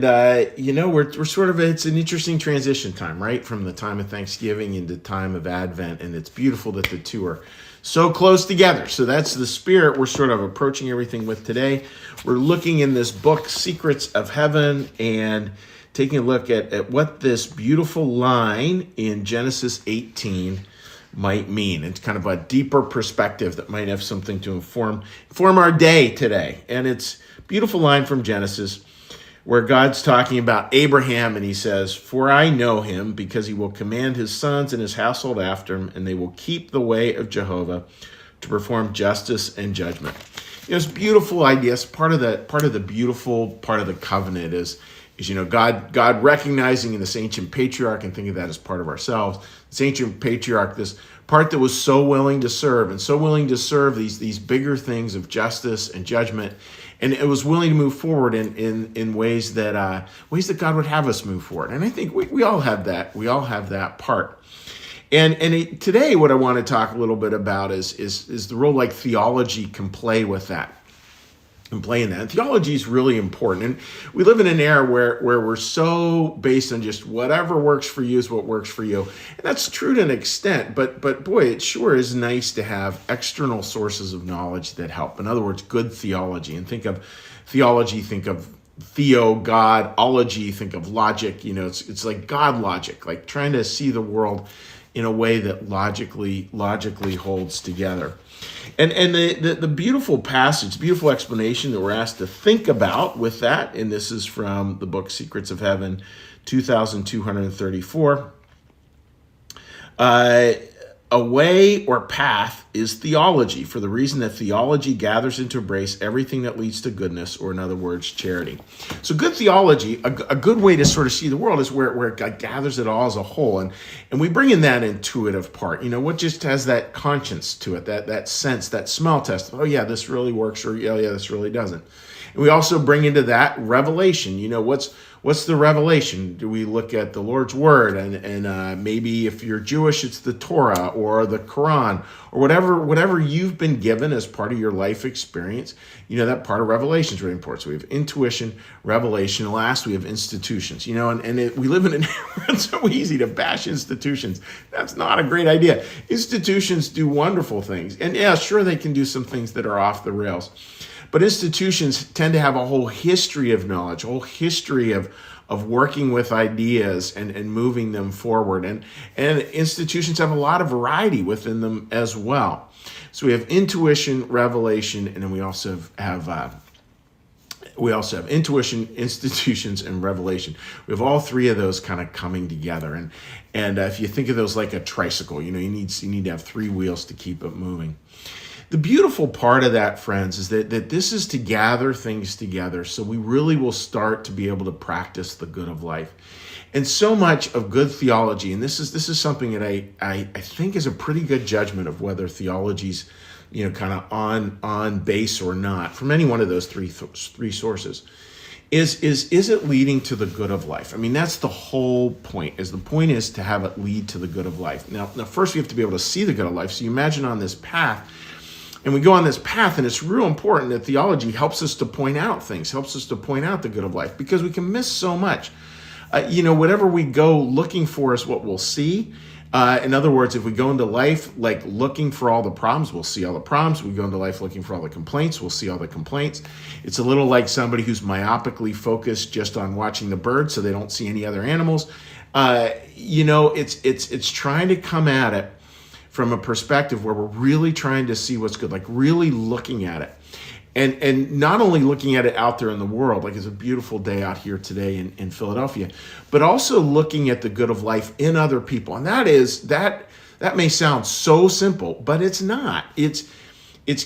We're sort of, it's an interesting transition time, right? From the time of Thanksgiving into time of Advent. And it's beautiful that the two are so close together. So that's the spirit we're sort of approaching everything with today. We're looking in this book, Secrets of Heaven, and taking a look at what this beautiful line in Genesis 18 might mean. It's kind of a deeper perspective that might have something to inform our day today. And it's a beautiful line from Genesis, where God's talking about Abraham, and he says, "For I know him, because he will command his sons and his household after him, and they will keep the way of Jehovah to perform justice and judgment." It's beautiful ideas. Part of the beautiful part of the covenant is God recognizing in this ancient patriarch, and think of that as part of ourselves, this ancient patriarch, this part that was so willing to serve these bigger things of justice and judgment. And it was willing to move forward in ways that God would have us move forward. And I think we all have that. We all have that part. And today, what I want to talk a little bit about is the role like theology can play with that. And play in that. And theology is really important. And we live in an era where we're so based on just whatever works for you is what works for you. And that's true to an extent, but boy, it sure is nice to have external sources of knowledge that help. In other words, good theology. And think of theology, think of theo, God, ology, think of logic. It's like God logic, like trying to see the world in a way that logically holds together. And the beautiful passage, beautiful explanation that we're asked to think about with that, and this is from the book Secrets of Heaven, 2234. A way or path is theology, for the reason that theology gathers into embrace everything that leads to goodness, or in other words, charity. So good theology, a good way to sort of see the world is where God gathers it all as a whole. And we bring in that intuitive part, what just has that conscience to it, that sense, that smell test. Oh yeah, this really works, or yeah, this really doesn't. And we also bring into that revelation. What's the revelation? Do we look at the Lord's Word, and maybe if you're Jewish, it's the Torah or the Quran or whatever you've been given as part of your life experience. That part of revelation is really important. So we have intuition, revelation, and last we have institutions. We live in an era where it's so easy to bash institutions. That's not a great idea. Institutions do wonderful things, and yeah, sure they can do some things that are off the rails. But institutions tend to have a whole history of knowledge, a whole history of working with ideas and moving them forward. And institutions have a lot of variety within them as well. So we have intuition, revelation, and then we also have intuition, institutions, and revelation. We have all three of those kind of coming together. And if you think of those like a tricycle, you need to have three wheels to keep it moving. The beautiful part of that, friends, is that this is to gather things together so we really will start to be able to practice the good of life. And so much of good theology, and this is something that I think is a pretty good judgment of whether theology's kind of on base or not, from any one of those three sources, is it leading to the good of life? I mean, that's the whole point. The point is to have it lead to the good of life. Now first we have to be able to see the good of life. So you imagine on this path. And we go on this path, and it's real important that theology helps us to point out things, helps us to point out the good of life, because we can miss so much. Whatever we go looking for is what we'll see. In other words, if we go into life like looking for all the problems, we'll see all the problems. We go into life looking for all the complaints, we'll see all the complaints. It's a little like somebody who's myopically focused just on watching the birds so they don't see any other animals. It's trying to come at it from a perspective where we're really trying to see what's good, like really looking at it. And not only looking at it out there in the world, like it's a beautiful day out here today in Philadelphia, but also looking at the good of life in other people. And that may sound so simple, but it's not. It's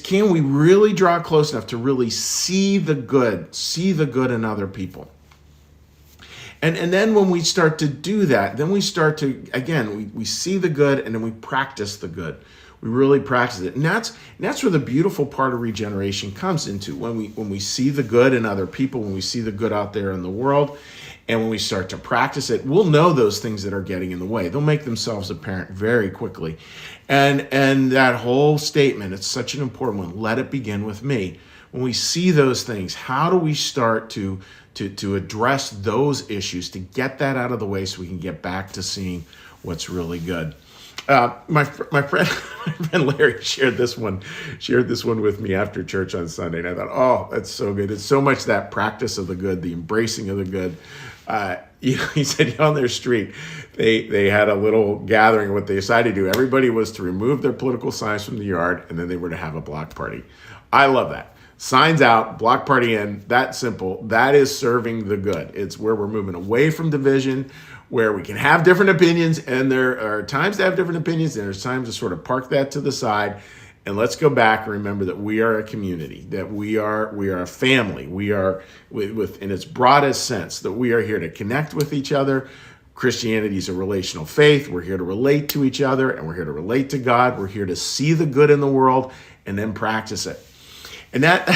can we really draw close enough to really see the good in other people? And then when we start to do that, then we start to, again, we see the good, and then we practice the good. We really practice it. And that's where the beautiful part of regeneration comes into, when we see the good in other people, when we see the good out there in the world, and when we start to practice it, we'll know those things that are getting in the way. They'll make themselves apparent very quickly. And that whole statement, it's such an important one, let it begin with me. when we see those things, how do we start to address those issues, to get that out of the way so we can get back to seeing what's really good? My friend Larry shared this one with me after church on Sunday, and I thought, oh, that's so good. It's so much that practice of the good, the embracing of the good. He said, on their street, they had a little gathering. What they decided to do, everybody was to remove their political signs from the yard, and then they were to have a block party. I love that. Signs out, block party in, that simple. That is serving the good. It's where we're moving away from division, where we can have different opinions, and there are times to have different opinions, and there's times to sort of park that to the side, and let's go back and remember that we are a community, that we are a family. We are, with in its broadest sense, that we are here to connect with each other. Christianity is a relational faith. We're here to relate to each other, and we're here to relate to God. We're here to see the good in the world and then practice it. And that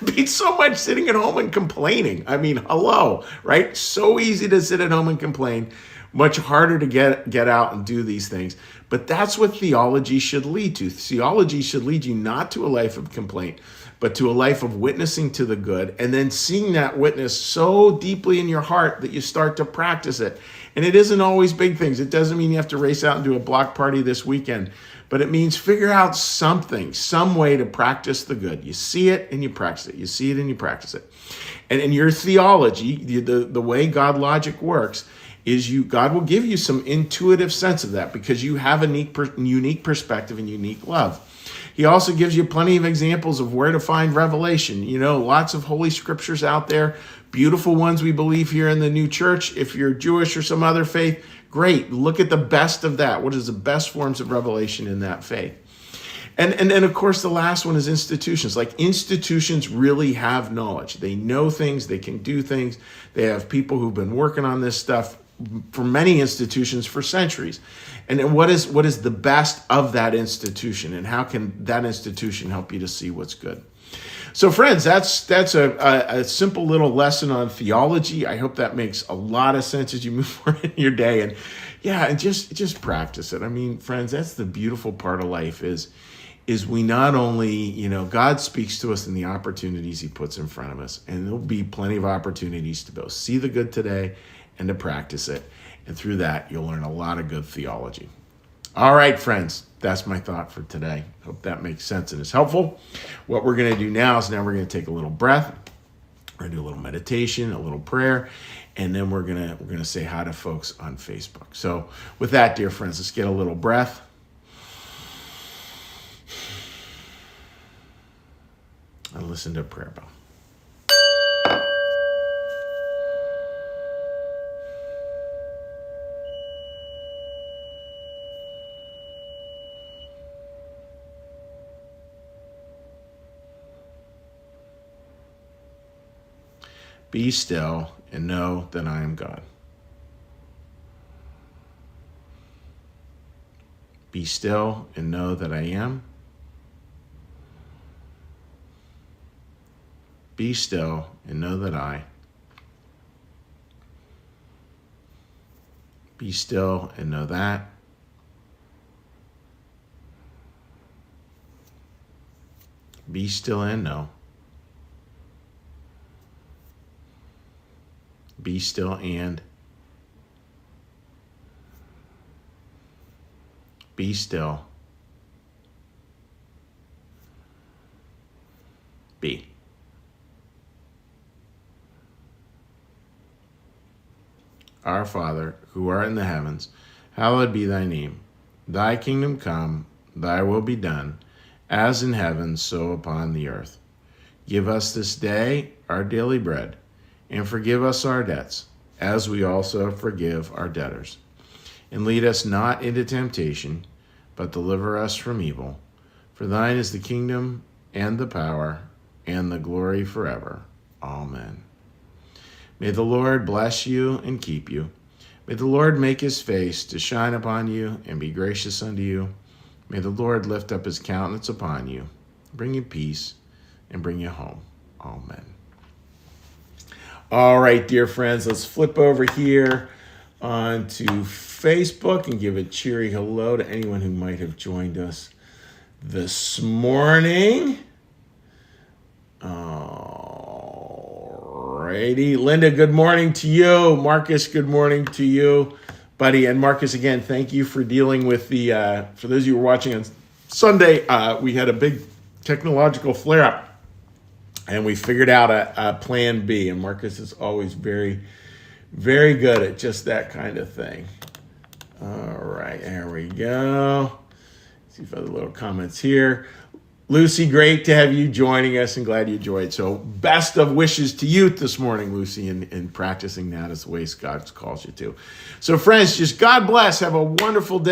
beats so much sitting at home and complaining. I mean, hello, right? So easy to sit at home and complain. Much harder to get out and do these things. But that's what theology should lead to. Theology should lead you not to a life of complaint, but to a life of witnessing to the good, and then seeing that witness so deeply in your heart that you start to practice it. And it isn't always big things. It doesn't mean you have to race out and do a block party this weekend, but it means figure out something, some way to practice the good. You see it and you practice it. You see it and you practice it. And in your theology, the way God logic works is God will give you some intuitive sense of that because you have a unique perspective and unique love. He also gives you plenty of examples of where to find revelation. Lots of holy scriptures out there, beautiful ones we believe here in the new church. If you're Jewish or some other faith, great. Look at the best of that. What is the best forms of revelation in that faith? And then, of course, the last one is institutions. Like, institutions really have knowledge. They know things. They can do things. They have people who've been working on this stuff for many institutions for centuries. And then what is the best of that institution, and how can that institution help you to see what's good? So, friends, that's a simple little lesson on theology. I hope that makes a lot of sense as you move forward in your day. And just practice it. I mean, friends, that's the beautiful part of life is we not only, God speaks to us in the opportunities he puts in front of us, and there'll be plenty of opportunities to both see the good today and to practice it. And through that, you'll learn a lot of good theology. All right, friends, that's my thought for today. Hope that makes sense and is helpful. What we're going to do now is we're going to take a little breath. We're going to do a little meditation, a little prayer, and then we're going to say hi to folks on Facebook. So with that, dear friends, let's get a little breath. And listen to a prayer bell. Be still and know that I am God. Be still and know that I am. Be still and know that I. Be still and know that. Be still and know. Be still and. Be still. Be. Our Father, who art in the heavens, hallowed be thy name. Thy kingdom come, thy will be done, as in heaven, so upon the earth. Give us this day our daily bread, and forgive us our debts, as we also forgive our debtors. And lead us not into temptation, but deliver us from evil. For thine is the kingdom, and the power, and the glory forever. Amen. May the Lord bless you and keep you. May the Lord make his face to shine upon you and be gracious unto you. May the Lord lift up his countenance upon you, bring you peace, and bring you home. Amen. All right, dear friends, let's flip over here onto Facebook and give a cheery hello to anyone who might have joined us this morning. Alrighty. Linda, good morning to you. Marcus, good morning to you, buddy. And Marcus, again, thank you for dealing with the, for those of you who are watching on Sunday, we had a big technological flare-up. And we figured out a plan B. And Marcus is always very, very good at just that kind of thing. All right, there we go. Let's see if other little comments here. Lucy, great to have you joining us and glad you enjoyed. So best of wishes to you this morning, Lucy, in practicing that as the way God calls you to. So friends, just God bless. Have a wonderful day.